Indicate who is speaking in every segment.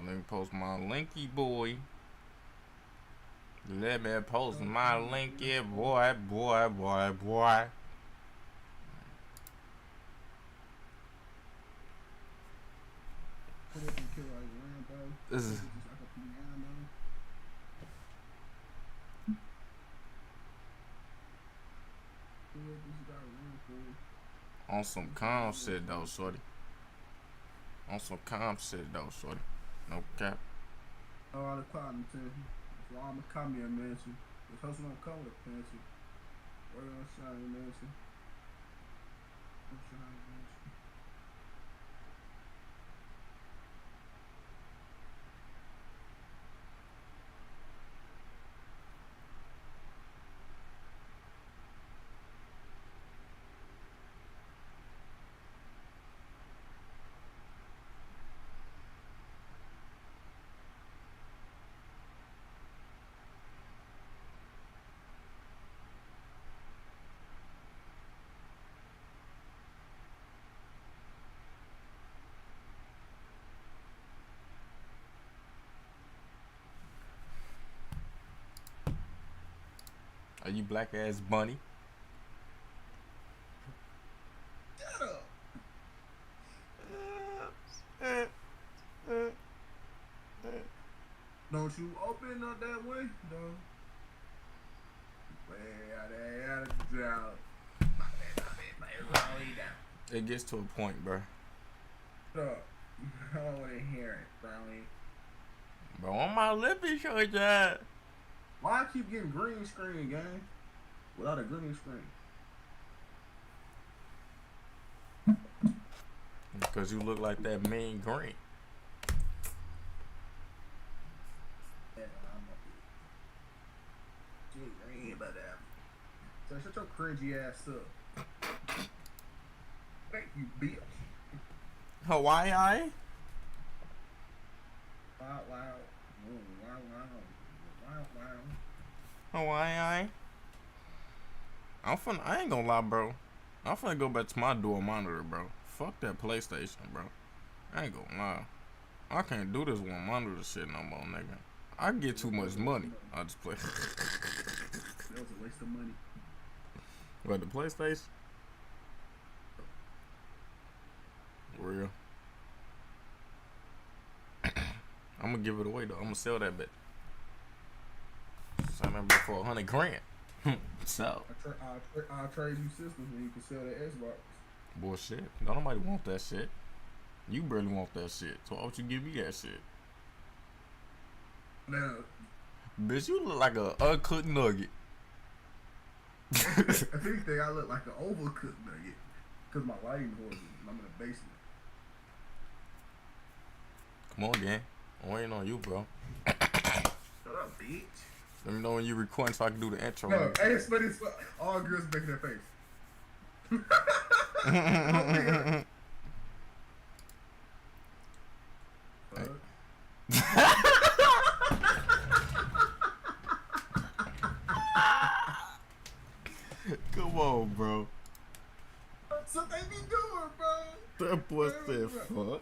Speaker 1: Let me post my linky boy. Let me post my linky boy. This is on some calm shit though, shorty. On some calm shit though, shorty. No cap.
Speaker 2: All the cotton attention. So I'm a commie mansion. This hustle don't come with a fancy. Word on shiny mansion. Shiny mansion.
Speaker 1: Are you black ass bunny?
Speaker 2: Shut up. Don't you open up that window? Way out there,
Speaker 1: It gets to a point, bro.
Speaker 2: Shut up. I don't want to hear it, Brownie.
Speaker 1: Bro, on my lippy short that.
Speaker 2: Why I keep getting green screen, gang? Without a green screen.
Speaker 1: Because you look like that mean green.
Speaker 2: Yeah, I'm a green about that. So shut your cringy ass up. Thank you, bitch.
Speaker 1: Hawaii?
Speaker 2: Wow, wow.
Speaker 1: Hawaii? I ain't gonna lie, bro. I'm finna go back to my dual monitor, bro. Fuck that PlayStation, bro. I ain't gonna lie. I can't do this one monitor shit no more, nigga. I get too much money. I just play.
Speaker 2: That was a waste of money.
Speaker 1: What, the PlayStation? Real. I'm gonna give it away though. I'm gonna sell that bit. Sell that bit for $100 grand. So.
Speaker 2: I'll trade you systems and you can sell the Xbox.
Speaker 1: Bullshit. Don't nobody want that shit. You barely want that shit. So why would you give me that shit?
Speaker 2: Now,
Speaker 1: bitch, you look like a uncooked nugget.
Speaker 2: if anything, I look like an overcooked nugget. Because my lighting horrible and I'm in the basement.
Speaker 1: Come on, gang. I'm waiting on you, bro.
Speaker 2: Shut up, bitch.
Speaker 1: Let me know when you recording so I can do the intro.
Speaker 2: No, hey, it's funny as fuck. All girls making their face.
Speaker 1: Come on, bro.
Speaker 2: That's what they be doing, bro.
Speaker 1: That boy said fuck.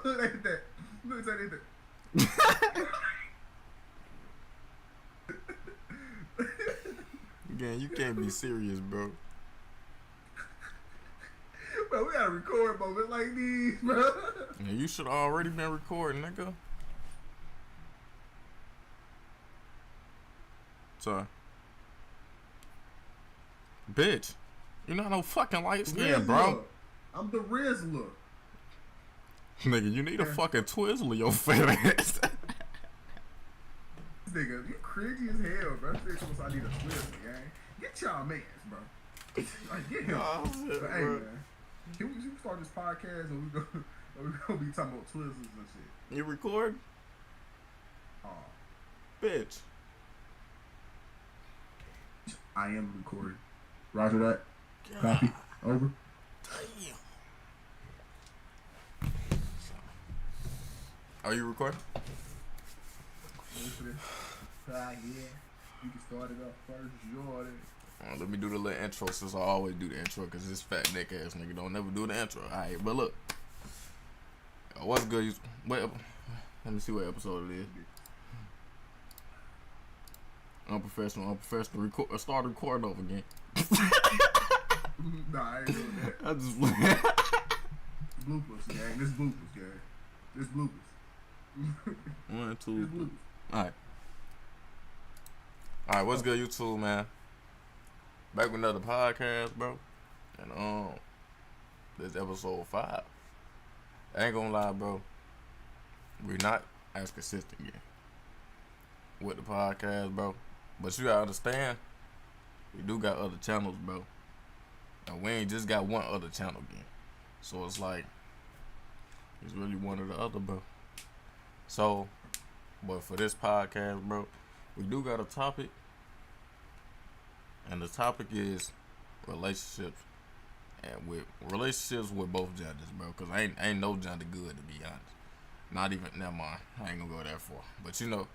Speaker 2: Look at that. Look at that.
Speaker 1: Again, you can't be serious, bro.
Speaker 2: Bro, we gotta record moments like these, bro.
Speaker 1: Yeah, you should already been recording, nigga. So, bitch, you're not no fucking light skin, bro.
Speaker 2: I'm the Rizzler.
Speaker 1: Nigga, you need a fucking Twizzler, your fat ass.
Speaker 2: Nigga, you cringy as hell, bro. I need a Twizzler, gang. Get y'all mans, bro. Like, get him.
Speaker 1: Oh, shit,
Speaker 2: but,
Speaker 1: bro.
Speaker 2: hey, man. Can we start this podcast and we gonna be talking about Twizzlers and shit?
Speaker 1: You record?
Speaker 2: Oh.
Speaker 1: Bitch.
Speaker 2: I am recording. Roger that. Copy. Over.
Speaker 1: Damn. Are you recording?
Speaker 2: Yeah. You can start it up first, Jordan.
Speaker 1: Let me do the little intro since I always do the intro because this fat neck ass nigga don't never do the intro. Alright, but look. What's good? Let me see what episode it is. Unprofessional. Start recording over again.
Speaker 2: Nah, I ain't doing that.
Speaker 1: I just
Speaker 2: Bloopers, gang. This bloopers, gang. This bloopers.
Speaker 1: 1, 2,
Speaker 2: This
Speaker 1: 3.
Speaker 2: bloopers.
Speaker 1: Alright, what's good, YouTube, man? Back with another podcast, bro. And this episode 5. I ain't gonna lie, bro. We're not as consistent yet with the podcast, bro. But you gotta understand, we do got other channels, bro. And we ain't just got one other channel again. So it's like, it's really one or the other, bro. So, but for this podcast, bro, we do got a topic. And the topic is relationships. And with relationships with both genders, bro. Because ain't no gender good, to be honest. Not even, never mind. I ain't gonna go that far. But you know.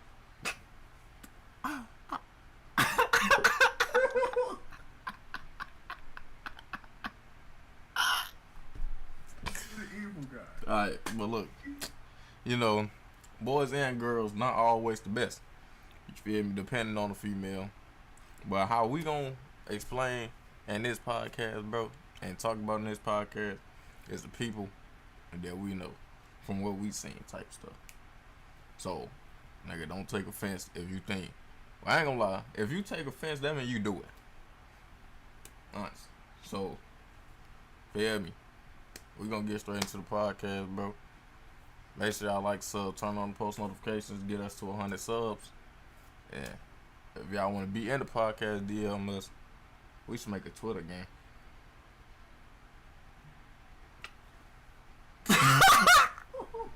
Speaker 2: The evil guy.
Speaker 1: Alright, but look. You know, boys and girls not always the best. You feel me? Depending on the female. But how we gonna explain in this podcast, bro, and talk about in this podcast is the people that we know from what we seen type stuff. So, nigga, don't take offense if you think. Well, I ain't gonna lie. If you take offense, that means you do it. Honest. So, feel me? We gonna get straight into the podcast, bro. Make sure y'all like, sub, turn on the post notifications, get us to 100 subs. Yeah. If y'all want to be in the podcast, DM us. We should make a Twitter game.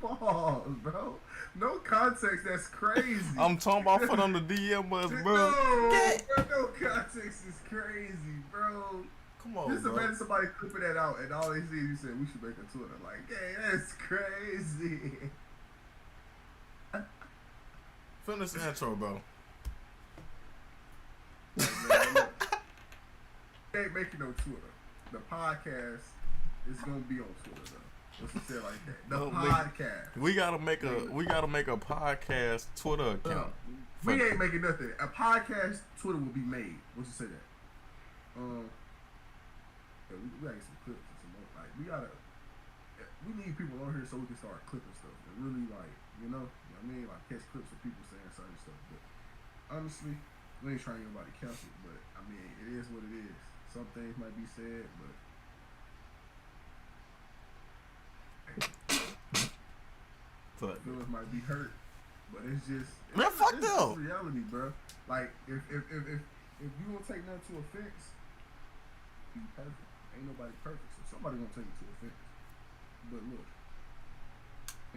Speaker 2: Pause, bro. No context, that's crazy.
Speaker 1: I'm talking about for them to DM us, bro.
Speaker 2: No, bro, no context is crazy, bro.
Speaker 1: Come on,
Speaker 2: Just
Speaker 1: bro.
Speaker 2: imagine somebody clipping that out and all they see is you said we should make a Twitter. Like, hey, that's crazy.
Speaker 1: Finish the intro, bro.
Speaker 2: Like, man, look, they ain't making no Twitter. The podcast is gonna be on Twitter though. Let's just say it like that. The
Speaker 1: No,
Speaker 2: podcast.
Speaker 1: We gotta make a podcast Twitter account.
Speaker 2: We ain't making nothing. A podcast Twitter will be made. What you say that? Yeah, we gotta get some clips and some more. Like we need people on here so we can start clipping stuff and really like, you know what I mean? Like catch clips of people saying certain stuff. But honestly, we ain't trying to get nobody cancel. But I mean, it is what it is. Some things might be said, but feelings might be hurt. But it's just
Speaker 1: Man, fuck
Speaker 2: it's
Speaker 1: them.
Speaker 2: reality, bro. Like if you don't take nothing to offense, be perfect. Ain't nobody perfect, so somebody gonna take it to offense. But look,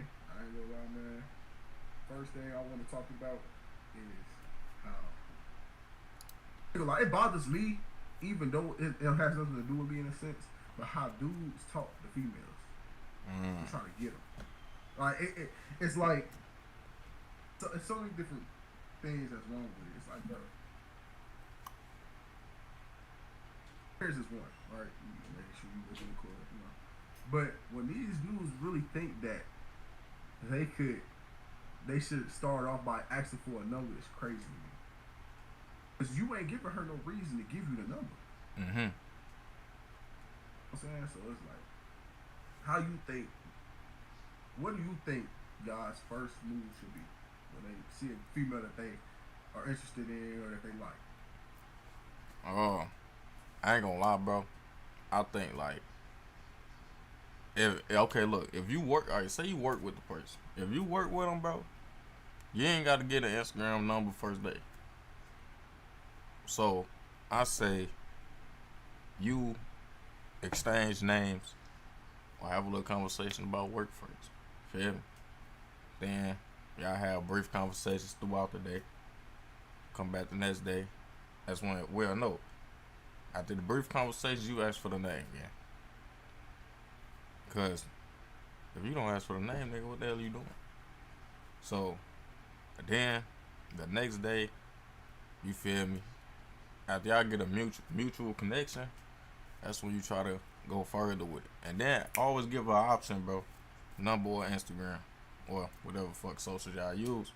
Speaker 2: I ain't gonna lie, man. First thing I want to talk about is how it bothers me, even though it has nothing to do with me in a sense, but how dudes talk to females, trying to get them. Like it's like it's so many different things that's wrong with it. It's like, bro, here's this one, right? Make sure you look in the corner, you know. But when these dudes really think that they should start off by asking for a number, it's crazy to me. Cause you ain't giving her no reason to give you the number.
Speaker 1: Mm-hmm.
Speaker 2: You know what I'm saying? So it's like, how you think? What do you think guys' first move should be when they see a female that they are interested in or that they like?
Speaker 1: Oh, I ain't gonna lie, bro. I think like if you work, alright, say you work with the person. If you work with them, bro, you ain't got to get an Instagram number first day. So I say you exchange names or have a little conversation about work first. Feel me? Then y'all have brief conversations throughout the day. Come back the next day. That's when, well, no. After the brief conversation, you ask for the name, yeah. Because if you don't ask for the name, nigga, what the hell are you doing? So, then, the next day, you feel me? After y'all get a mutual connection, that's when you try to go further with it. And then always give her an option, bro. Number or Instagram or whatever fuck social y'all use.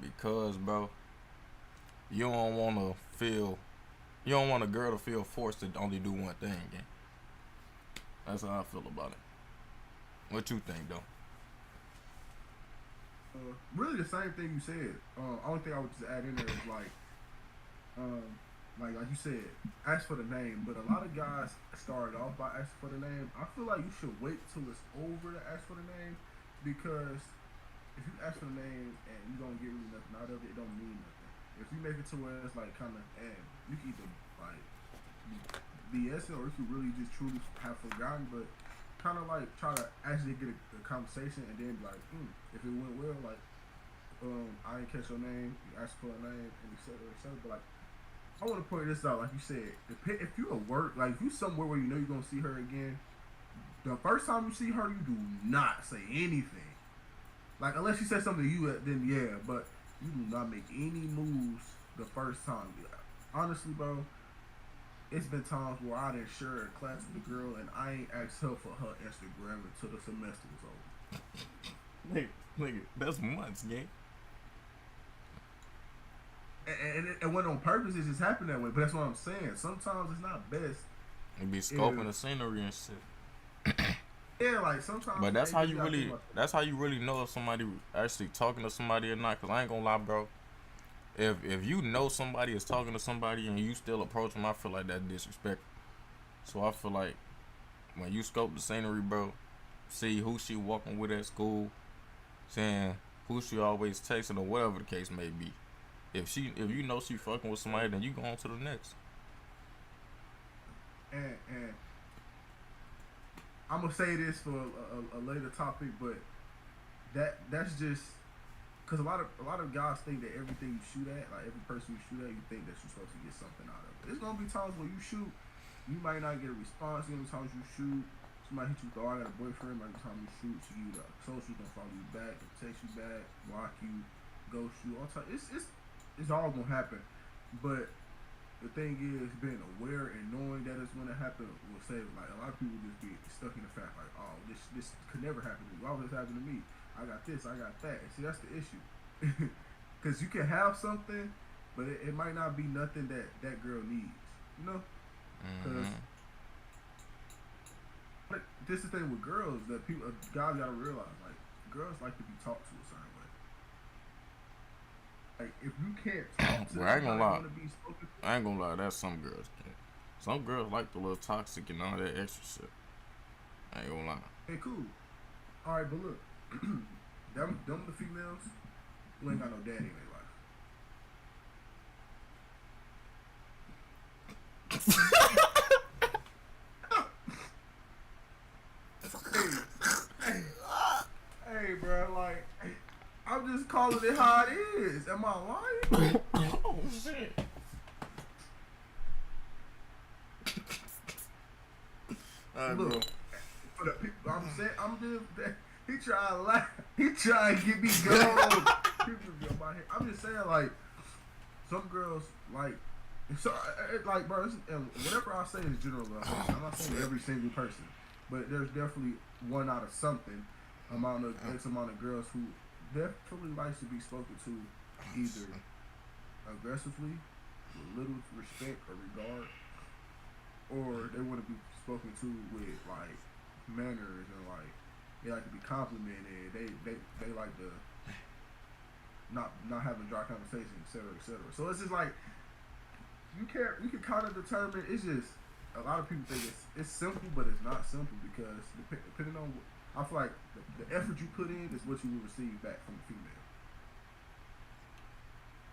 Speaker 1: Because, bro, you don't want to feel, you don't want a girl to feel forced to only do one thing, gang. That's how I feel about it. What you think, though?
Speaker 2: Really the same thing you said. Only thing I would just add in there is like you said, ask for the name. But a lot of guys started off by asking for the name. I feel like you should wait till it's over to ask for the name, because if you ask for the name and you don't get really nothing out of it, it don't mean nothing. If you make it to where it's like kind of, and you can either like BS it, or you can really just truly have forgotten, but kind of like try to actually get a conversation and then be like, if it went well, like, I didn't catch your name, you asked for a name, and et cetera, but like, I want to point this out, like you said, if you at work, like if you somewhere where you know you're gonna see her again, the first time you see her, you do not say anything. Like, unless she says something to you, then yeah, but you do not make any moves the first time. Honestly, bro, it's been times where I didn't share a class with a girl and I ain't asked her for her Instagram until the semester was over.
Speaker 1: Nigga, that's months, gang.
Speaker 2: And when on purpose, it just happened that way. But that's what I'm saying. Sometimes it's not best.
Speaker 1: You be scoping the scenery and shit.
Speaker 2: Yeah, like sometimes.
Speaker 1: But that's how you really. That's how you really know if somebody actually talking to somebody or not. Cause I ain't gonna lie, bro. If you know somebody is talking to somebody and you still approach them, I feel like that's disrespectful. So I feel like when you scope the scenery, bro, see who she walking with at school, saying who she always texting or whatever the case may be. If you know she fucking with somebody, then you go on to the next.
Speaker 2: And I'm gonna say this for a later topic, but that's just because a lot of guys think that everything you shoot at, like every person you shoot at, you think that you're supposed to get something out of it. There's gonna be times where you shoot, you might not get a response. There's gonna be times you shoot, somebody hit you with, oh, I got a boyfriend. Might be time you shoot, she give you the social, gonna follow you back, text you back, block you, ghost you, all time. It's all gonna happen, but the thing is, being aware and knowing that it's gonna happen will save. Like, a lot of people just get stuck in the fact, like, oh, this could never happen to me. Why would this happen to me? I got this, I got that. And see, that's the issue, because you can have something, but it might not be nothing that girl needs, you know? Because this is the thing with girls that guys gotta realize, like, girls like to be talked to a certain way. Like, if you can't talk to
Speaker 1: well, I ain't gonna lie. I ain't gonna lie, that's some girls can. Some girls like the little toxic and all that extra shit. I ain't gonna lie.
Speaker 2: Hey, cool. Alright, but look, them the females who ain't got no daddy in their life. Hey, bro, like, I'm just calling it how it is. Am I lying?
Speaker 1: Oh shit.
Speaker 2: Look,
Speaker 1: bro.
Speaker 2: For the people, I'm saying, I'm just, he trying to laugh. He trying to get me going. I'm just saying, like, some girls, like, so, like, bro, whatever I say is general. I'm not saying every single person, but there's definitely one out of something X amount of girls who definitely likes to be spoken to either aggressively, with little respect or regard, or they want to be spoken to with like manners and like they like to be complimented. They like to not having dry conversation, etc., etc. So it's just like you can kind of determine. It's just a lot of people think it's simple, but it's not simple because depending on, I feel like the effort you put in is what you will receive back from the female.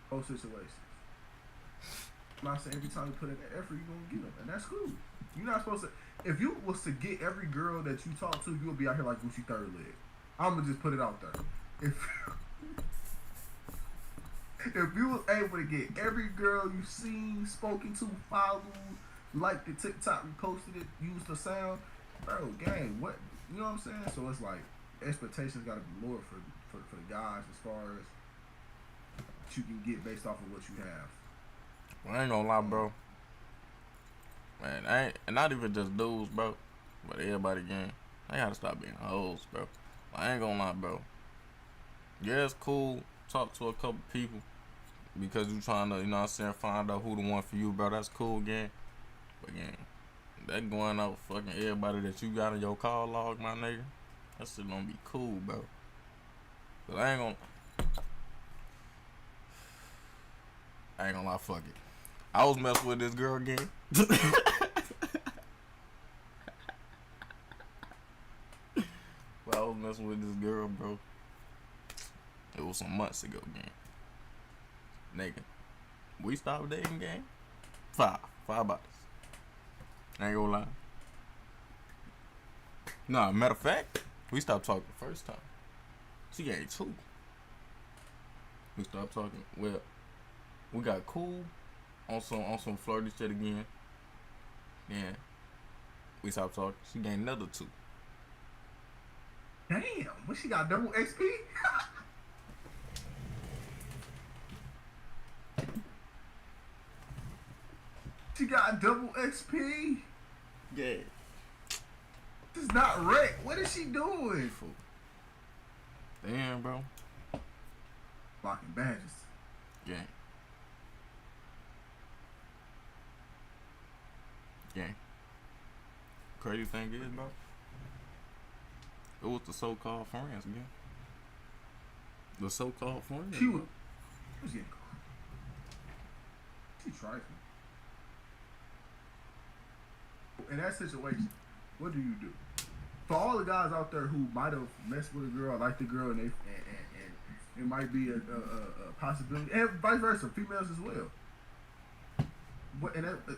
Speaker 2: Both situations. I'm not saying every time you put in that effort, you're gonna get them, and that's cool. You're not supposed to. If you was to get every girl that you talk to, you'll be out here like Gucci third leg. I'm gonna just put it out there. If you was able to get every girl you seen, spoken to, followed, liked the TikTok, reposted it, used the sound, bro, gang, what? You know what I'm saying? So it's like expectations got to be lower for the guys as far as what you can get based off of what you have.
Speaker 1: I ain't gonna lie, bro. Man, I ain't, and not even just dudes, bro, but everybody gang. They gotta stop being hoes, bro. I ain't gonna lie, bro. Yeah, it's cool. Talk to a couple people because you trying to, you know what I'm saying, find out who the one for you, bro. That's cool, gang. But gang, that going out fucking everybody that you got in your call log, my nigga. That shit gonna be cool, bro. But I ain't gonna lie, fuck it. I was messing with this girl again. But I was messing with this girl, bro. It was some months ago, gang. Nigga, we stopped dating, gang. $5. I ain't gonna lie. Nah, matter of fact, we stopped talking the first time. She gave 2. We stopped talking. Well, we got cool on some flirty shit again. Then we stopped talking. She gave another 2.
Speaker 2: Damn, what she got double XP? She got double XP.
Speaker 1: Yeah.
Speaker 2: This is not wreck. What is she doing?
Speaker 1: Damn, bro.
Speaker 2: Blocking badges.
Speaker 1: Gang. Gang. Crazy thing is, bro. It was the so-called friends, gang. The so-called friends.
Speaker 2: She was getting caught. She trifling. In that situation, what do you do? For all the guys out there who might have messed with a girl, liked the girl, and it might be a possibility, and vice versa, females as well.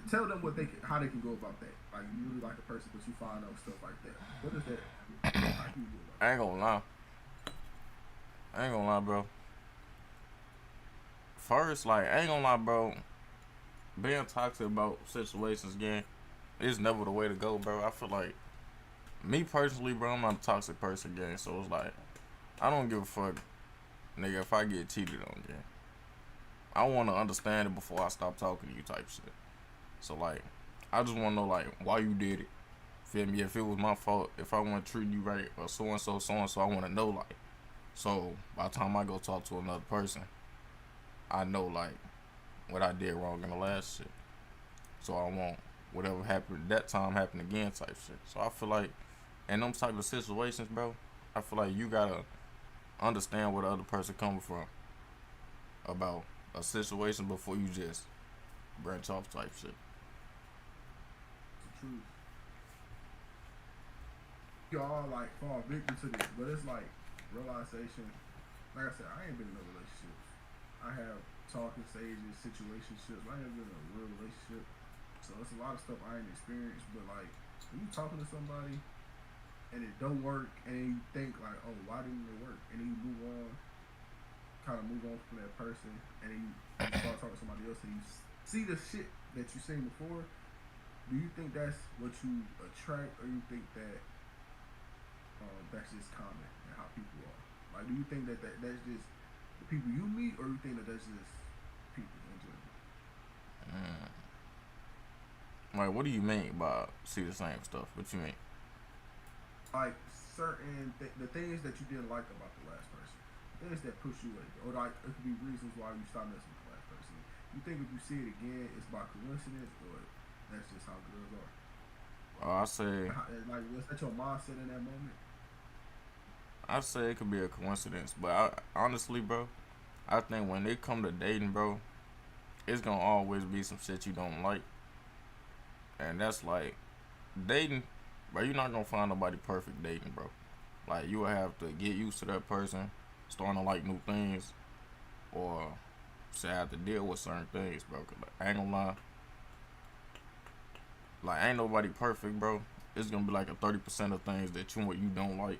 Speaker 2: Tell them how they can go about that. Like, you really like a person, but you find out stuff like that. What is that? How do you do about that?
Speaker 1: I ain't gonna lie, bro. First, like, I ain't gonna lie, bro. Being toxic about situations, gang, is never the way to go, bro. I feel like, me personally, bro, I'm not a toxic person, gang. So it's like, I don't give a fuck, nigga, if I get cheated on, gang. I want to understand it before I stop talking to you type shit. So, like, I just want to know, like, why you did it. Feel me? If it was my fault, if I want to treat you right, or so-and-so, I want to know, like. So, by the time I go talk to another person, I know, like, what I did wrong in the last shit. So, I won't, whatever happened that time happen again type shit. So, I feel like, in them type of situations, bro, I feel like you got to understand where the other person coming from about a situation before you just branch off type shit.
Speaker 2: It's the truth. Y'all like fall victim to this, but it's like realization. Like I said, I ain't been in no relationships. I have talking stages, situationships. I ain't been in a real relationship, so it's a lot of stuff I ain't experienced. But like, when you talking to somebody and it don't work, and then you think like, oh, why didn't it work? And then you move on, kind of move on from that person, and then you start talking to somebody else, and you see the shit that you seen before. Do you think that's what you attract, or you think that that's just common and how people are? Like, do you think that's just the people you meet, or you think that that's just people in general?
Speaker 1: Like, what do you mean by see the same stuff? What you mean?
Speaker 2: Like certain the things that you didn't like about the last person, things that push you away, or like it could be reasons why you stopped messing with the last person. You think if you see it again, it's by coincidence, or that's just how girls are?
Speaker 1: I say,
Speaker 2: Like, what's that your mindset in that moment?
Speaker 1: I say it could be a coincidence, but honestly, bro, I think when it come to dating, bro, it's gonna always be some shit you don't like, and that's like dating, bro. You're not gonna find nobody perfect dating, bro. Like, you will have to get used to that person, starting to like new things, or say have to deal with certain things, bro. 'Cause, like, I ain't gonna lie, like, ain't nobody perfect, bro. It's gonna be like a 30% of things that you don't like.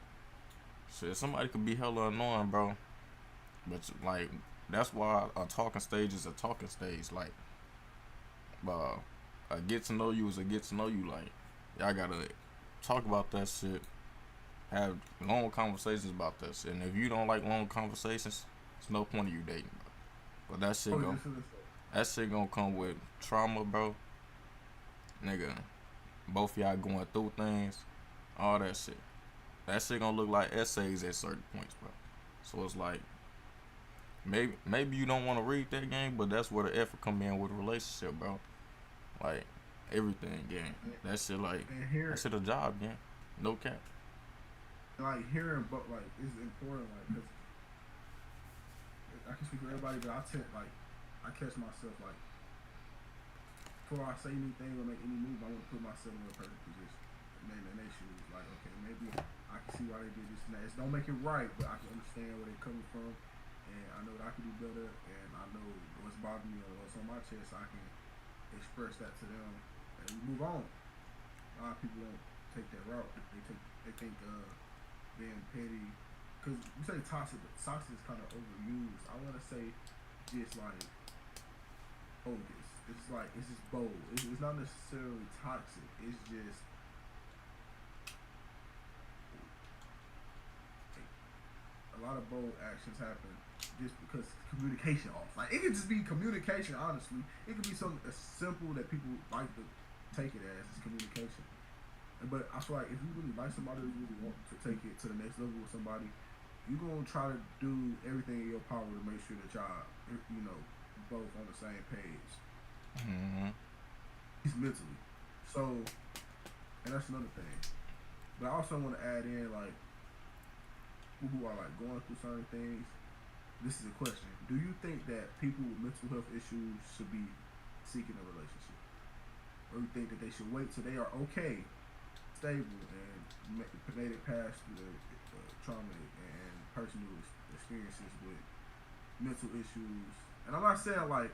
Speaker 1: Shit, somebody could be hella annoying, bro. But like, that's why a talking stage is a talking stage. Like, a get to know you is a get to know you. Like, y'all gotta talk about that shit, have long conversations about that shit. And if you don't like long conversations, there's no point of you dating, bro. But that shit that shit gonna come with trauma, bro. Nigga, both y'all going through things, all that shit. That shit gonna look like essays at certain points, bro. So it's like maybe you don't want to read that game, but that's where the effort come in with a relationship, bro. Like everything, gang. That shit like
Speaker 2: and
Speaker 1: that
Speaker 2: hearing
Speaker 1: shit a job, gang. No cap.
Speaker 2: like hearing but like is important like because I can speak for everybody, but I tend like I catch myself like before I say anything or make any move, I want to put myself in a perfect position. And then in their shoes, like okay, maybe I can see why they did this and that. It don't make it right, but I can understand where they're coming from, and I know that I can do better, and I know what's bothering me or what's on my chest. So I can express that to them, and we move on. A lot of people don't take that route. They think being petty, because you say toxic, but toxic is kind of overused. I want to say just like bogus. It's like it's just bold. It's not necessarily toxic. It's just like, a lot of bold actions happen just because communication off. Like it could just be communication. Honestly, it could be something as simple that people like to take it as is communication. But I feel like if you really like somebody, or you really want to take it to the next level with somebody, you're gonna try to do everything in your power to make sure that y'all, both on the same page.
Speaker 1: Mm-hmm.
Speaker 2: He's mentally. So, and that's another thing. But I also want to add in like people who are like going through certain things. This is a question: do you think that people with mental health issues should be seeking a relationship, or you think that they should wait till they are okay, stable, and made it past the trauma and personal experiences with mental issues? And I'm not saying like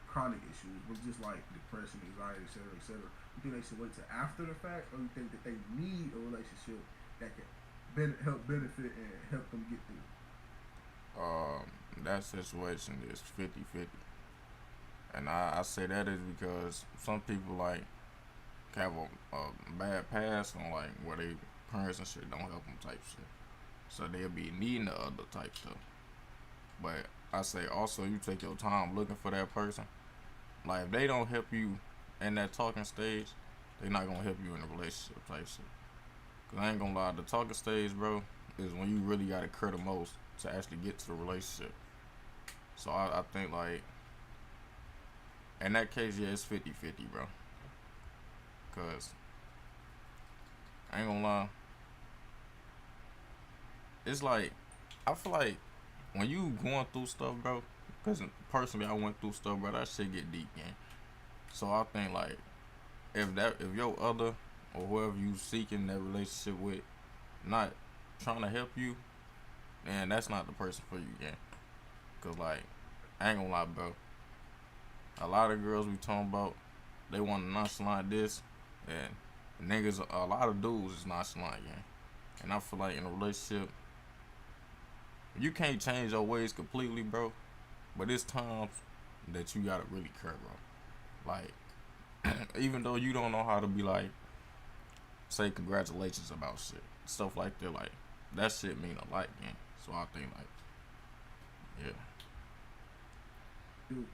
Speaker 2: chronic issues, but just like depression, anxiety, etc., etc. You think they should wait till after the fact, or you think that they need a relationship that can help benefit and help them get through?
Speaker 1: Um, that situation is 50-50. And I say that is because some people like have a bad past on like where they parents and shit don't help them type shit. So they'll be needing the other type stuff. But I say also you take your time looking for that person. Like if they don't help you in that talking stage, they not gonna help you in a relationship type shit. Cause I ain't gonna lie, the talking stage, bro, is when you really gotta care the most to actually get to the relationship. So I think like in that case, yeah, it's 50-50, bro. Cause I ain't gonna lie, it's like I feel like when you going through stuff, bro. Cause personally, I went through stuff, bro. That shit get deep, gang. So I think like if your other or whoever you seeking that relationship with not trying to help you, then that's not the person for you, gang. Cause like I ain't gonna lie, bro. A lot of girls we talking about, they want to nonchalant this, and niggas, a lot of dudes is nonchalant, gang. And I feel like in a relationship, you can't change your ways completely, bro. But it's times that you gotta really care, bro. Like, even though you don't know how to be like, say congratulations about shit, stuff like that, like that shit mean a lot, gang. So I think like, yeah.
Speaker 2: Dude,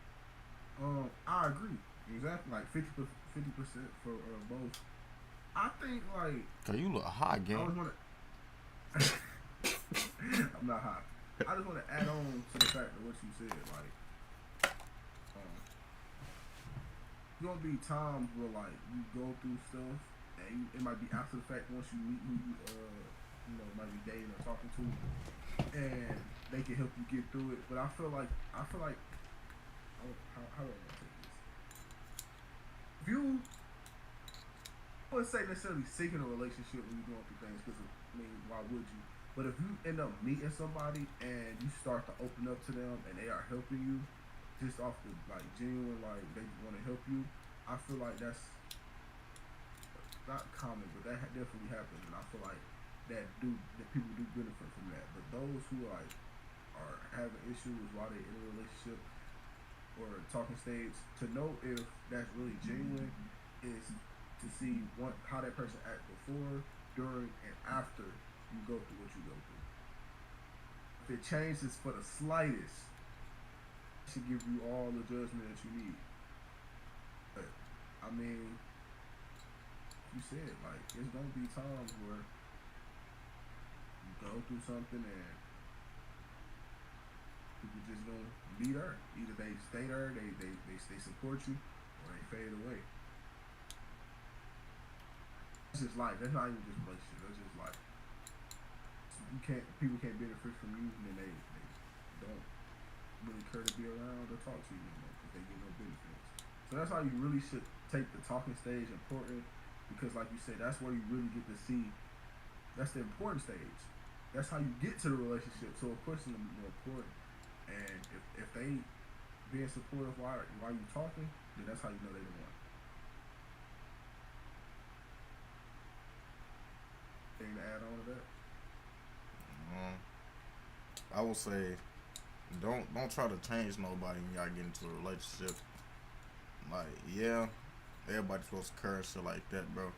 Speaker 2: I agree. Exactly, like 50% for both. I think like
Speaker 1: Cause you look hot,
Speaker 2: I
Speaker 1: gang.
Speaker 2: always want to. I'm not high. I just want to add on to the fact of what you said. Like, you gonna be times where like you go through stuff, and it might be after the fact once you meet who you might be dating or talking to, and they can help you get through it. But I feel like how do I want to take this? If you I wouldn't say necessarily seeking a relationship when you're going through things, because I mean, why would you? But if you end up meeting somebody and you start to open up to them and they are helping you, just off the like genuine, like they want to help you, I feel like that's not common, but that definitely happens, and I feel like that people do benefit from that. But those who like are having issues while they're in a relationship or talking stage, to know if that's really genuine is to see how that person act before, during, and after you go through what you go through. If it changes for the slightest, should give you all the judgment that you need. But I mean, you said like it's gonna be times where you go through something and people just gonna be there. Either they stay there, they support you, or they fade away. It's just life. That's not even just relationship. That's just life. You can't. People can't benefit from you, and then they don't really care to be around or talk to you anymore because they get no benefits. So that's how you really should take the talking stage important, because like you said, that's where you really get to see. That's the important stage. That's how you get to the relationship. So of course it's gonna be more important. And if they being supportive while you talking, then that's how you know they the one. Thing to add on to that?
Speaker 1: Um, I would say don't try to change nobody when y'all get into a relationship. Like, yeah, everybody's supposed to care and shit like that, bro.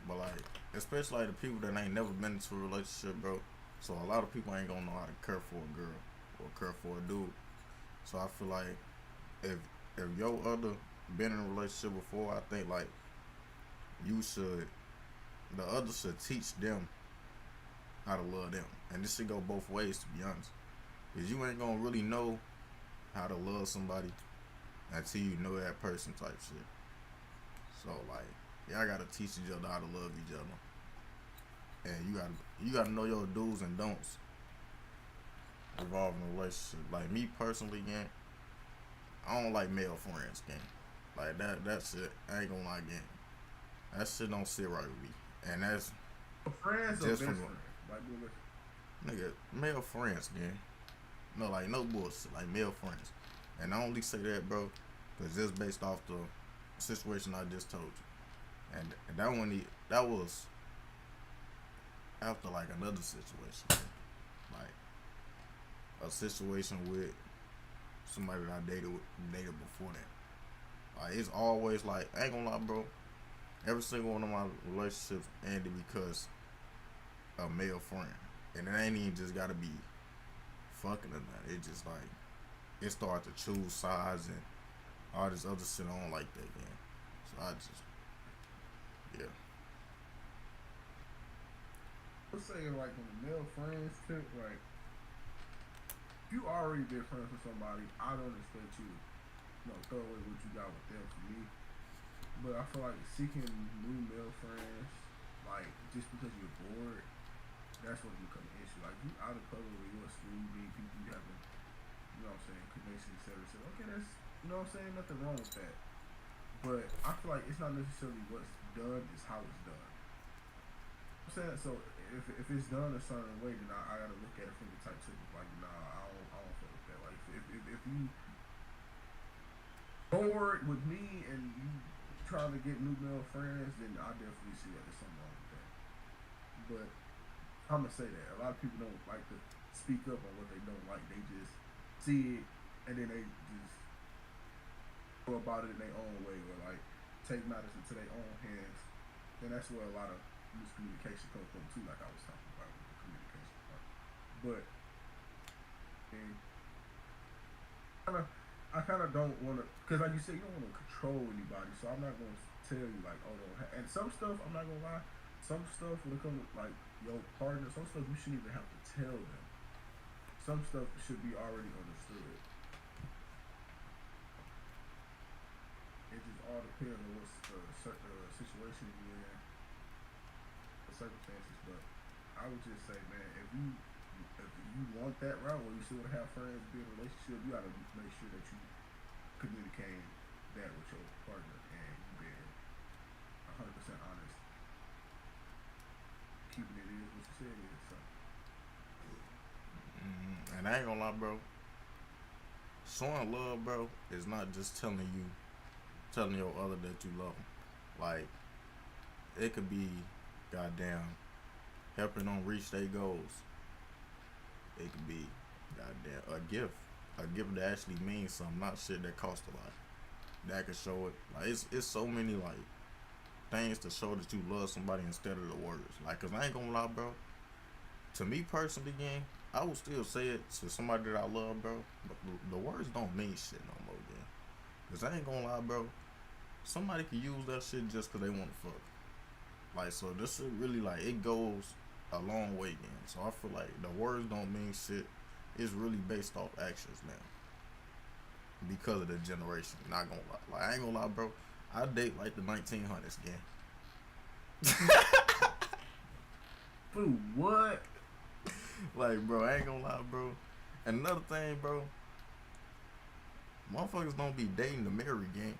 Speaker 1: But like, especially like the people that ain't never been into a relationship, bro. So a lot of people ain't gonna know how to care for a girl or care for a dude. So I feel like if if your other been in a relationship before, I think like you should the other should teach them how to love them, and this should go both ways to be honest. Cause you ain't gonna really know how to love somebody until you know that person type shit. So like, y'all gotta teach each other how to love each other, and you gotta know your do's and don'ts involving a relationship. Like me personally, gang, I don't like male friends, gang. Like that shit, I ain't gonna lie, gang. That shit don't sit right with me, and that's
Speaker 2: Friends or
Speaker 1: just
Speaker 2: best
Speaker 1: from
Speaker 2: friends? Like,
Speaker 1: nigga male friends, gang. No, like no bullshit, like male friends. And I only say that, bro, cause just based off the situation I just told you, and that was after like another situation, like a situation with somebody that I dated before that. Like it's always like I ain't gonna lie, bro. Every single one of my relationships ended because a male friend, and it ain't even just gotta be fucking or nothing. It just like it started to choose sides and all this other shit. I don't like that, man. So I just yeah.
Speaker 2: let's say like when the male friends tip, like you already been friends with somebody, I don't expect you to throw away what you got with them for me. But I feel like seeking new male friends, like just because you're bored, that's when it becomes an issue. Like you out of cover where you're a school, meet people you having, connections, etc. So okay, that's nothing wrong with that. But I feel like it's not necessarily what's done, it's how it's done. I'm saying so if it's done a certain way, then I gotta look at it from the type of like, nah, I don't feel like that. Like if you bored with me and you trying to get new male friends, then I definitely see that there's something wrong with that. But I'm gonna say that a lot of people don't like to speak up on what they don't like. They just see it and then they just go about it in their own way, or like take matters into their own hands. And that's where a lot of miscommunication comes from too, like I was talking about with the communication part. But and I kind of don't want to, because like you said, you don't want to control anybody. So I'm not going to tell you like, oh, don't. And some stuff, I'm not gonna lie. Some stuff when it comes to like your partner, some stuff you shouldn't even have to tell them. Some stuff should be already understood. It just all depends on what's the situation you're in, the circumstances. But I would just say, man, if you want that route where you still want to have friends, be in a relationship, you gotta make sure that you communicate that with your partner and you being 100% honest, keeping it is what you said it is. So
Speaker 1: And I ain't gonna lie, bro. Showing love, bro, is not just telling your other that you love them. Like it could be, goddamn, helping them reach their goals. It could be, goddamn, a gift that actually means something, not shit that costs a lot. That could show it. Like it's so many like things to show that you love somebody instead of the words. Like, cause I ain't gonna lie, bro. To me personally, again, I would still say it to somebody that I love, bro. But the words don't mean shit no more, gang. Cause I ain't gonna lie, bro. Somebody can use that shit just cause they want to fuck. Like, so this shit really, like, it goes a long way, gang. So I feel like the words don't mean shit. It's really based off actions now. Because of the generation. Not gonna lie. Like, I ain't gonna lie, bro. I date like the 1900s, gang.
Speaker 2: Fool, what?
Speaker 1: Like, bro, I ain't gonna lie, bro. And another thing, bro. Motherfuckers don't be dating to marry, gang.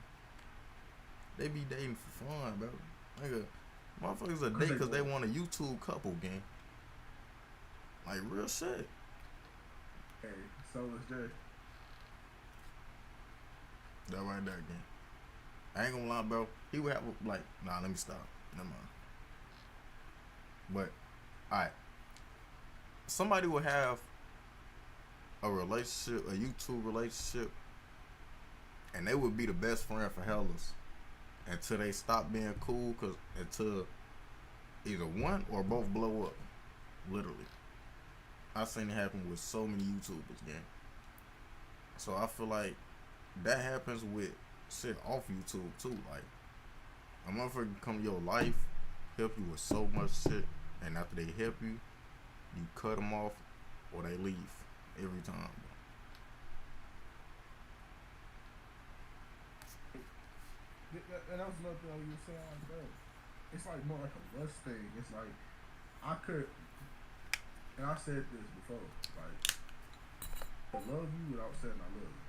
Speaker 1: They be dating for fun, bro. Nigga, motherfuckers a date because they want a YouTube couple, gang. Like, real shit.
Speaker 2: Hey, so is Jay.
Speaker 1: That right there, gang. I ain't gonna lie, bro. He would have, like, nah, let me stop. Never mind. But, alright. Somebody would have a relationship, a YouTube relationship, and they would be the best friend for hellas until they stop being cool, cause until either one or both blow up. Literally. I've seen it happen with so many YouTubers, gang. So I feel like that happens with shit off YouTube too. Like, a motherfucker can come to your life, help you with so much shit, and after they help you, you cut them off or they leave every time.
Speaker 2: And that was another thing you were saying, like, bro. It's like more like a lust thing. It's like, I could, and I said this before, like, I love you without saying I love you.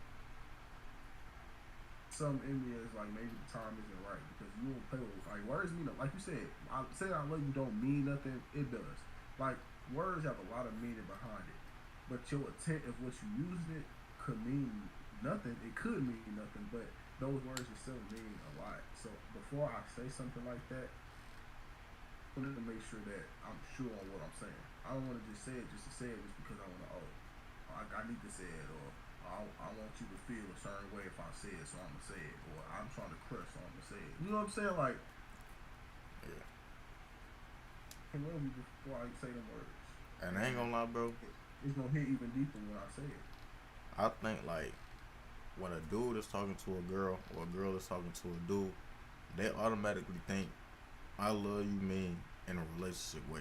Speaker 2: Something in me is like, maybe the time isn't right because you don't play with, like, words mean, like you said, saying I love you don't mean nothing. It does. Like, words have a lot of meaning behind it. But your intent of what you using it could mean nothing. It could mean nothing, but those words will still mean a lot. So before I say something like that, I want to make sure that I'm sure on what I'm saying. I don't want to just say it just to say it just because I want to, I need to say it, or I want you to feel a certain way if I say it, so I'm going to say it, or I'm trying to crush, so I'm going to say it. You know what I'm saying? Like,
Speaker 1: Yeah.
Speaker 2: I can love you before I say them words.
Speaker 1: And I ain't gonna lie, bro.
Speaker 2: It's going to hit even deeper when I say it.
Speaker 1: I think, like, when a dude is talking to a girl or a girl is talking to a dude, they automatically think I love you mean in a relationship way.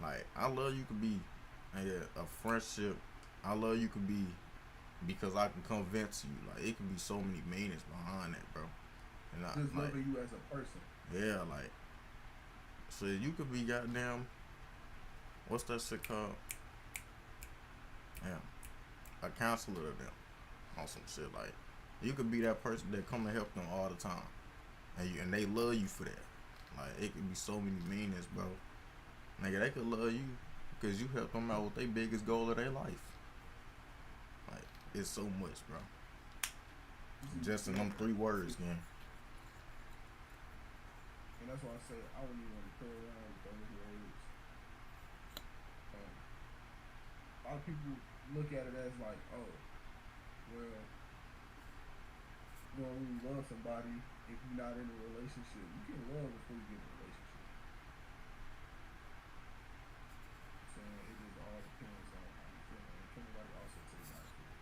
Speaker 1: Like I love you could be a friendship. I love you could be because I can convince you. Like, it can be so many meanings behind that, bro. And
Speaker 2: Just
Speaker 1: like,
Speaker 2: loving you as a person.
Speaker 1: yeah, like, so you could be goddamn, what's that shit called? Yeah, a counselor to them on some shit. Like, you could be that person that come and help them all the time, and they love you for that. Like, it could be so many meanings, bro. Nigga, they could love you because you help them out with their biggest goal of their life. Like, it's so much, bro. Just in them 3 words, man.
Speaker 2: And that's why I say I wouldn't even want to play around with those words. A lot of people look at it as like, oh, well, you don't really love somebody if you're not in a relationship. You can love before you get in a relationship. So it just all depends on how you feel. And can nobody also tell you how to feel.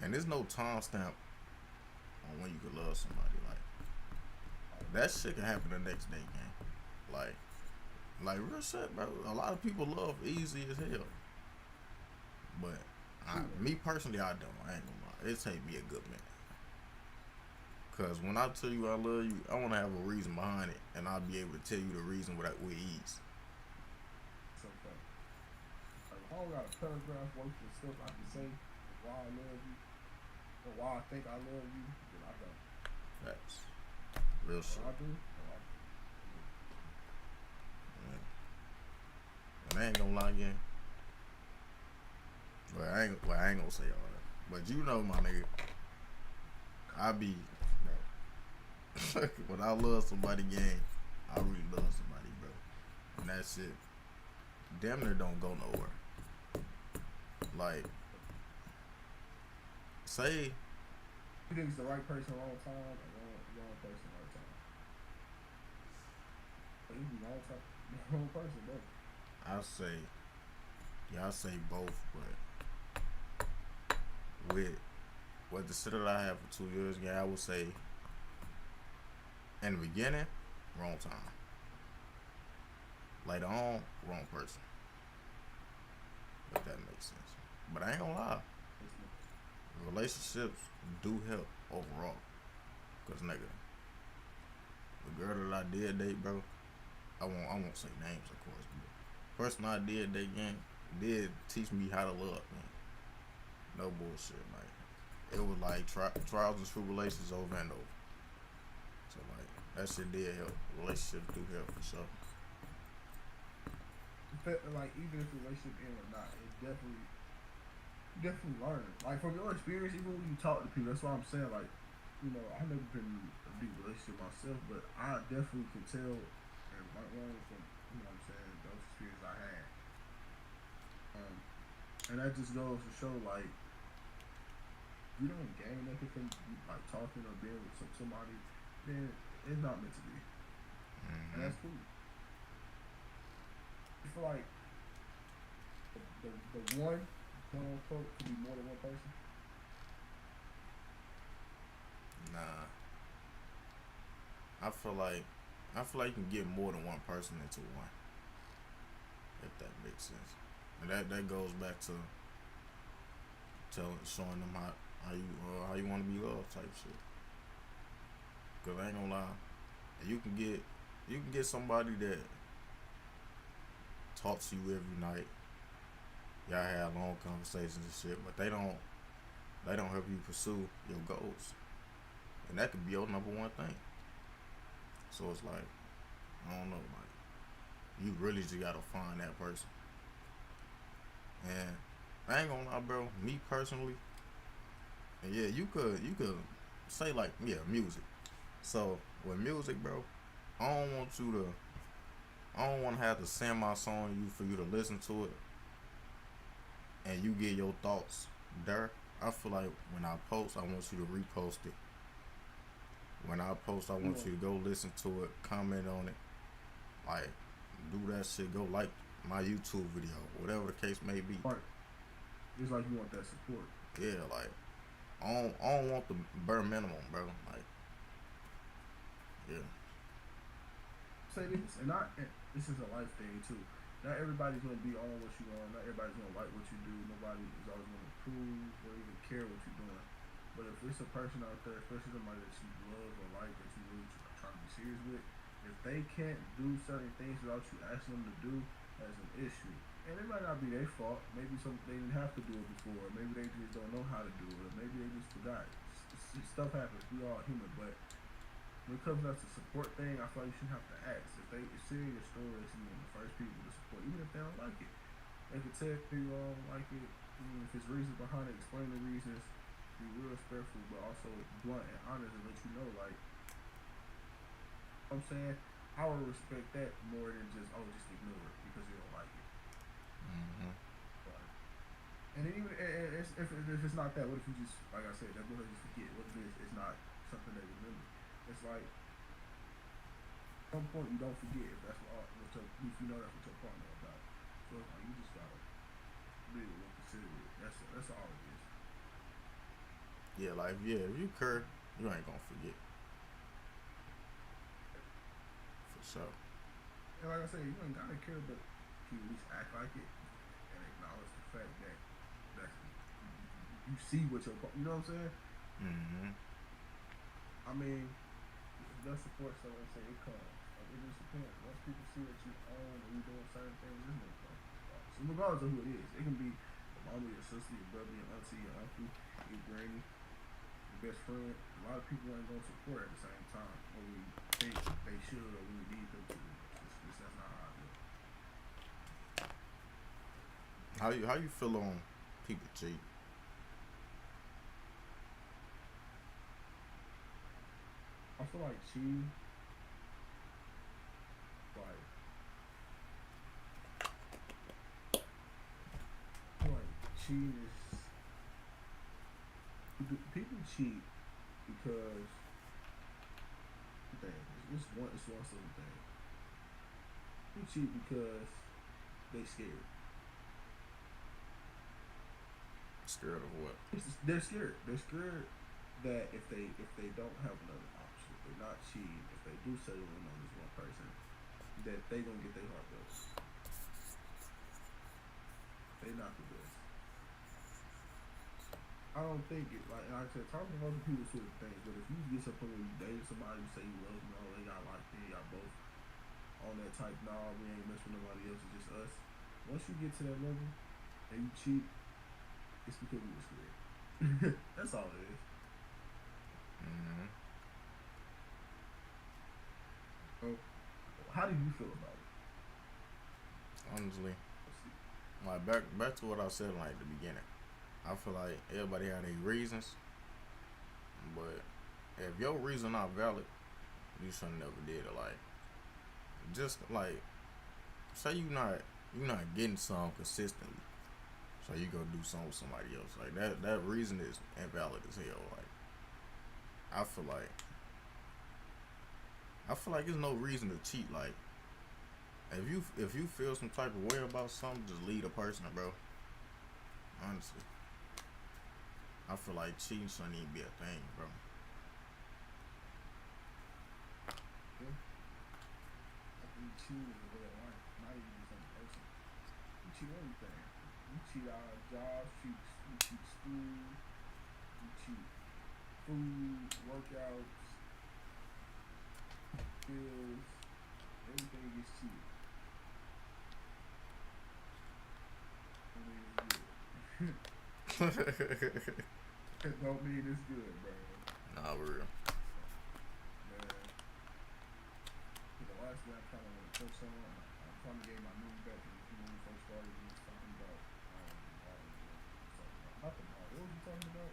Speaker 1: And there's no timestamp on when you could love somebody. Like, that shit can happen the next day, man. Like real shit, bro. A lot of people love easy as hell. But me personally, I don't. I ain't gonna lie. It take me a good minute. Cause when I tell you I love you, I want to have a reason behind it, and I'll be able to tell you the reason with ease.
Speaker 2: Sometimes, like, if I don't got a paragraph worth of stuff I can say why I love you, or why I think I love you, then I don't.
Speaker 1: That's real shit.
Speaker 2: I do.
Speaker 1: Yeah. And I ain't gonna lie again. Well, I ain't gonna say all that. But you know, my nigga, I be, bro. When I love somebody, gang, I really love somebody, bro. And that shit damn near don't go nowhere. Like, say
Speaker 2: You think it's the right person, wrong time, or wrong person, right time? But you be wrong time, wrong person, bro.
Speaker 1: I say Yeah, I say both, but with the shit that I had for 2 years, yeah, I would say in the beginning, wrong time. Later on, wrong person. If that makes sense. But I ain't gonna lie, relationships do help overall. Cause nigga, the girl that I did date, bro, I won't say names, of course, but the person I did date, gang, did teach me how to love, man. No bullshit, like it was like trials and tribulations over and over. So like that shit did help. Relationships do help for sure.
Speaker 2: Like even if the relationship end or not, it definitely learn. Like from your experience, even when you talk to people, that's why I'm saying like, I've never been in a deep relationship myself, but I definitely can tell and learn from what I'm saying, those experiences I had. And that just goes to show like you don't gain nothing from like talking or being with somebody, then it's not meant to be, and
Speaker 1: Mm-hmm.
Speaker 2: that's cool. I feel like the one quote unquote could be more than one person.
Speaker 1: Nah, I feel like I feel like you can get more than one person into one, if that makes sense. And that goes back to showing them how you want to be loved type shit. Cause I ain't gonna lie, you can get you can get somebody that talks to you every night. Y'all have long conversations and shit, but they don't help you pursue your goals, and that could be your number one thing. So it's like I don't know, like you really just gotta find that person. And I ain't gonna lie, bro. Me personally, and yeah, you could say like yeah, music. So with music, bro, I don't want you to. I don't want to have to send my song to you for you to listen to it and you get your thoughts there. I feel like when I post, I want you to repost it. When I post, I
Speaker 2: You
Speaker 1: want
Speaker 2: want
Speaker 1: you to go listen to it, comment on it, like do that shit. Go like my YouTube video, whatever the case may be.
Speaker 2: Right. It's like you want that support.
Speaker 1: Yeah, like I don't want the bare minimum, bro. Like yeah,
Speaker 2: Say this, and not this is a life thing too. Not everybody's gonna be on what you on. Not everybody's gonna like what you do. Nobody is always gonna approve or even care what you're doing. But if it's a person out there, especially somebody that you love or like that you really trying to be serious with, if they can't do certain things without you asking them to do, that's an issue. And it might not be their fault. Maybe they didn't have to do it before. Maybe they just don't know how to do it. Or maybe they just forgot. Stuff happens. We all human, but when it comes down to support thing, I feel like you shouldn't have to ask. If they see your story, it's one of the first people to support, even if they don't like it. They can tell you I don't like it. If it's reasons behind it, explain the reasons. Be real respectful, but also blunt and honest, and let you know, like, I'm saying, I would respect that more than just ignore it because you don't like it.
Speaker 1: mm-hmm.
Speaker 2: Right. And then even if it's not that, what if you just, like I said, that boy just forget? What if it's not something that you remember? It's like at some point you don't forget if that's if you know that's what your partner about. So it's like you just gotta really consider it. That's all it is.
Speaker 1: Yeah, like yeah, if you care, you ain't gonna forget for sure.
Speaker 2: And like I said, you ain't gotta care, but can you at least act like it and acknowledge the fact that that's you see what your you know what I'm saying?
Speaker 1: Mm-hmm.
Speaker 2: I mean, that support someone say it comes. Like it just depends. Once people see that you own and you doing certain things, it's gonna come. So regardless of who it is, it can be your mama, your sister, your brother, your auntie, your uncle, your granny, your best friend. A lot of people ain't gonna support at the same time, or we think they should, or we need them to. That's not how I do.
Speaker 1: How you feel on people cheat?
Speaker 2: I feel like cheating, like I feel like cheating is people cheat because thing. It's one simple thing. People cheat because they scared.
Speaker 1: Scared of what?
Speaker 2: They're scared. They're scared that if they don't have another option, if they're not cheating, if they do settle in on this one person, that they gonna get their heart broken. They not the best. I don't think it like I said, talking to other people sort of things, but if you get to a point where you date somebody, you say you love them, all they got locked in, y'all both on that type, nah, we ain't messing with nobody else, it's just us. Once you get to that level and you cheat, it's because we were scared. That's all it is.
Speaker 1: Mm-hmm.
Speaker 2: So, how do you feel about it?
Speaker 1: Honestly,
Speaker 2: Let's see.
Speaker 1: like back to what I said like at the beginning. I feel like everybody had their reasons, but if your reason not valid, you should never did it. Like, just like say you not getting some consistently, so you go do something with somebody else. Like that reason is invalid as hell. Like I feel like there's no reason to cheat. Like if you feel some type of way about something, just leave the person, bro. Honestly, I feel like cheating shouldn't even be a thing, bro.
Speaker 2: Yeah. I think cheating is a way of life, not even just on the person. You cheat everything. You cheat our jobs, you cheat school, you cheat food, workouts, bills, everything gets cheated. I mean, it's good. That don't mean it's good, bro.
Speaker 1: Nah, real.
Speaker 2: Man, the last thing I kind of want to touch on, I'm trying to get my mood back when we first started. We was talking about, not the mall. What was we talking about?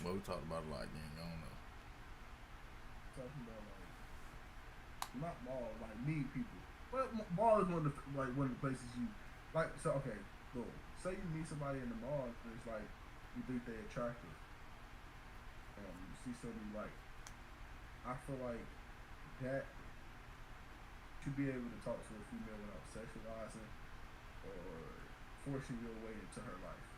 Speaker 1: Well, we talked about a lot, gang. I don't know.
Speaker 2: Talking about like not mall, like meet people. Well, mall is one of the places you like. So okay, boom. Say you meet somebody in the mall, and it's like you think they're attractive. You see something you like. I feel like that to be able to talk to a female without sexualizing or forcing your way into her life.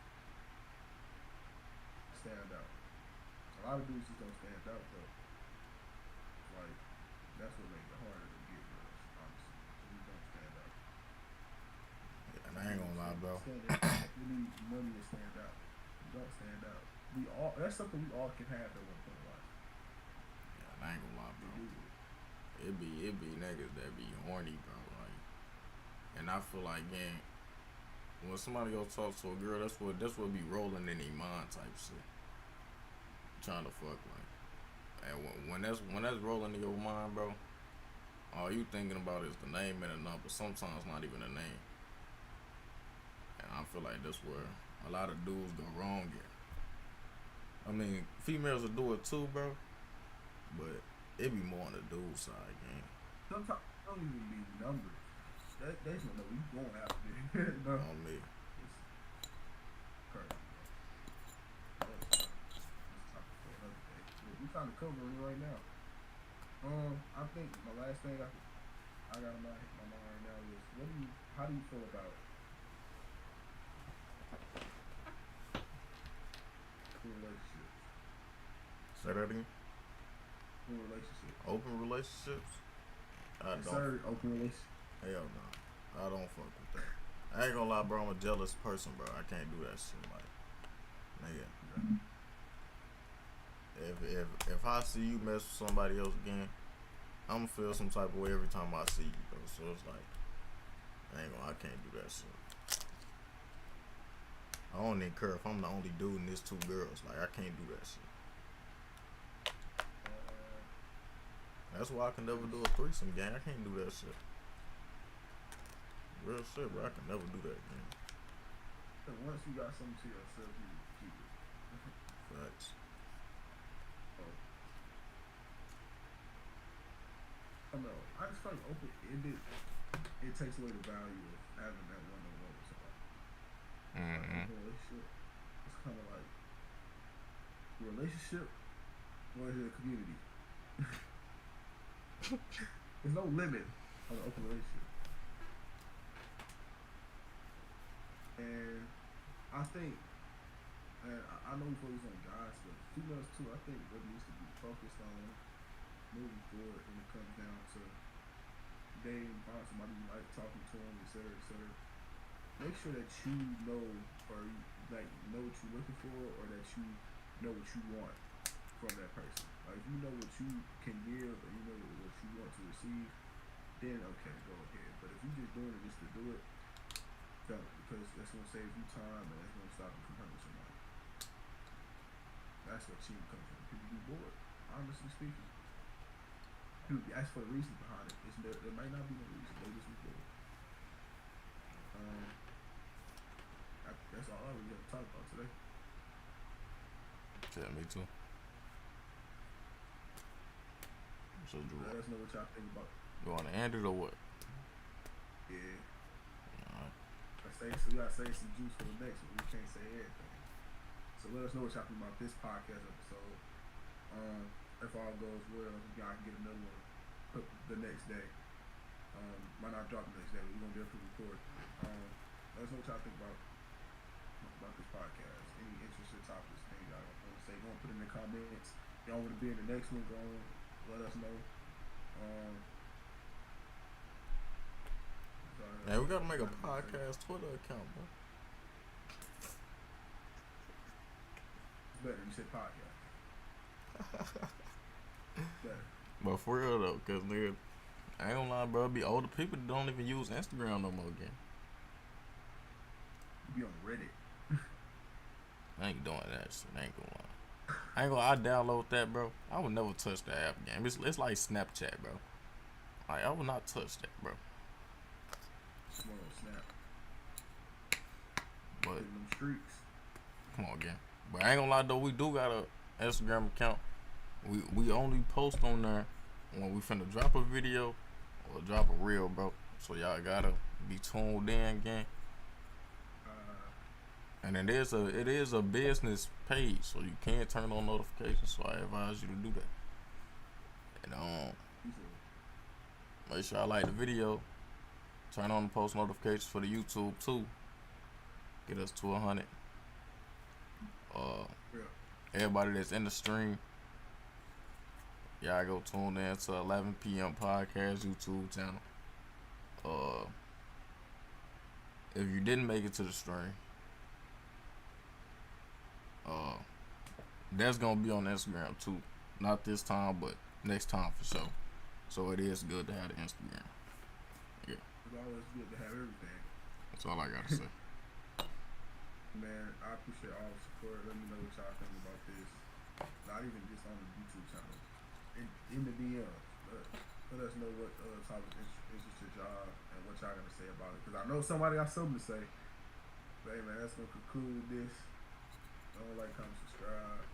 Speaker 2: Stand out. A lot of dudes just don't stand out though. Like that's what makes it harder to get girls, honestly. So we don't stand out.
Speaker 1: Yeah, and I ain't gonna lie, bro.
Speaker 2: We need money to stand out. We don't stand out. We all that's something we all can have at one point in life.
Speaker 1: Yeah, and I ain't gonna lie, bro.
Speaker 2: We do.
Speaker 1: It be niggas that be horny, bro. Like, and I feel like, gang, when somebody go talk to a girl, that's what be rolling in their mind type shit. Trying to fuck, like, and when that's rolling in your mind, bro, all you thinking about is the name and the number. Sometimes not even a name. And I feel like that's where a lot of dudes go wrong here. I mean, females will do it too, bro, but it be more on the dude side, gang.
Speaker 2: Sometimes it don't even be numbers. They just don't know you going after it. No.
Speaker 1: On me.
Speaker 2: It's crazy, bro. Let's talk for another day. We kind of covering it right now. I think my last thing I got in my mind right now is how do you feel about relationships?
Speaker 1: Say that again.
Speaker 2: Relationships.
Speaker 1: Open relationships. I
Speaker 2: Yes,
Speaker 1: don't.
Speaker 2: sir. Open relationship.
Speaker 1: Hell no. I don't fuck with that. I ain't gonna lie, bro. I'm a jealous person, bro. I can't do that shit. Like, nigga, if I see you mess with somebody else again, I'm gonna feel some type of way every time I see you, bro. So it's like, I can't do that shit. I don't even care if I'm the only dude and there's two girls. Like, I can't do that shit. That's why I can never do a threesome, gang. I can't do that shit. Real shit, bro. I can never do that, gang.
Speaker 2: Once you got something to yourself, you keep it.
Speaker 1: Facts.
Speaker 2: I don't know. I just feel like it takes away the value of having that one-on-one with somebody. Like a relationship, it's kind of like a relationship or is it a community? There's no limit on an open relationship. And I think, and I know we focus on guys, but females too. I think what needs to be focused on moving forward when it comes down to dating, find somebody you like, talking to them, etc., etc. Make sure that you know, or you, like, know what you're looking for, or that you know what you want from that person. Like, if you know what you can give, or you know what you want to receive, then okay, go ahead. But if you're just doing it just to do it, don't, because that's gonna save you time and that's gonna stop you from hurting somebody. That's what cheating comes from. People be bored. Honestly speaking, people ask for the reason behind it. There might not be no reason. They just be bored. Um, that's all I really have to talk about today.
Speaker 1: Yeah, me too. So
Speaker 2: Let us know what y'all think about.
Speaker 1: you want to end it or what?
Speaker 2: Yeah.
Speaker 1: Alright.
Speaker 2: We gotta save some juice for the next one. We can't say everything. So let us know what y'all think about this podcast episode. If all goes well, y'all can get another one put the next day. Might not drop the next day, but we're gonna be able to record. Let us know what y'all think about this podcast. Any interesting topics, things y'all want to say, go and put in the comments. Y'all want to be in the next one, go on, let us know.
Speaker 1: Yeah, we gotta make a podcast Twitter account, bro.
Speaker 2: It's better. You said podcast. Better.
Speaker 1: But for real though, cause nigga, I ain't gonna lie, bro. Be older people that don't even use Instagram no more again.
Speaker 2: You be on Reddit.
Speaker 1: I ain't doing that shit. I ain't gonna lie. I download that, bro. I would never touch that app again. It's like Snapchat, bro. Like, I would not touch that, bro.
Speaker 2: Small snap.
Speaker 1: But
Speaker 2: Hitting them streaks.
Speaker 1: come on, again. But I ain't gonna lie though, we do got a Instagram account. We only post on there when we finna drop a video or drop a reel, bro. So y'all gotta be tuned in again. And it is a business page, so you can turn on notifications. So I advise you to do that. And make sure I like the video. Turn on the post notifications for the YouTube too. Get us to 100. Everybody that's in the stream, y'all go tune in to 11 p.m. podcast YouTube channel. If you didn't make it to the stream, that's gonna be on Instagram too. Not this time, but next time for sure. So it is good to have the Instagram. Yeah.
Speaker 2: It's always good to have everything.
Speaker 1: That's all I gotta say.
Speaker 2: Man, I appreciate all the support. Let me know what y'all think about this. Not even just on the YouTube channel. In the DMs. Let us know what topics interested y'all and what y'all gonna say about it. Because I know somebody got something to say. But hey man, that's gonna conclude this. Don't like, comment, subscribe.